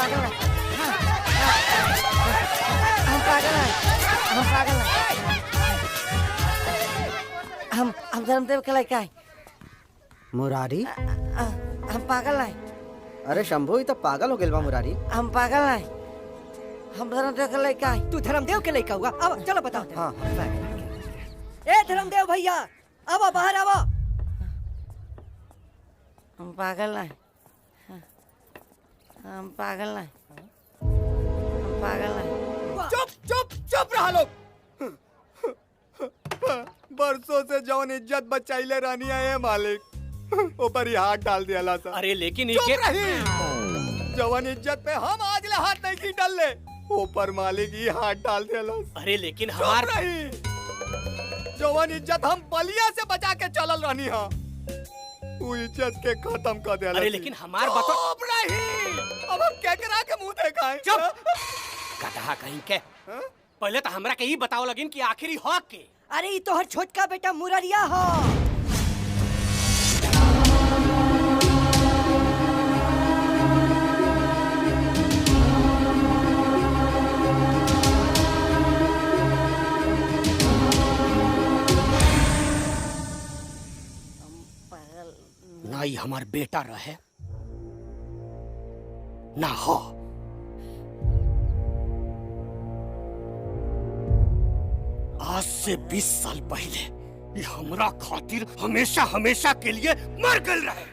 पागल हैं। हम पागल हैं। हम पागल हैं। हम धर्मदेव के लड़का है। मुरारी? हम पागल हैं। अरे शंभू ये तो पागल हो गए बा मुरारी। हम पागल हैं। हम धर्मदेव के लड़का है। तू धर्मदेव के लड़का हुआ? अब चलो बताओ। हाँ ए धर्मदेव भैया, आओ बाहर आओ। हम पागल हैं। हम पागल हैं। हम पागल हैं। चुप चुप चुप रहा लोग। बरसों से जौन इज्जत बचाइले रानी है मालिक ऊपर ही हाथ डाल दिया ला। अरे लेकिन चुप रही। जवान इज्जत पे हम आज ले हाथ नहीं की डाल ले, ऊपर मालिक ही हाथ डाल दिया ला। अरे लेकिन हमार जवान इज्जत हम बलिया से बचा के चलल रहनी हा, तू इज्जत के खत्म कर दे। अरे लेकिन हमार बात चुप रही। अब हम केकरा के मुंह देखाएं? चुप कहा कहीं के। पहले तो हमरा के ही बताओ लगिन कि आखिरी हक के। अरे ये तो हर छोटका बेटा मुररिया हो। ना ही हमार बेटा रहे ना हो। आज से 20 साल पहले ये हमरा खातिर हमेशा हमेशा के लिए मर गल रहे।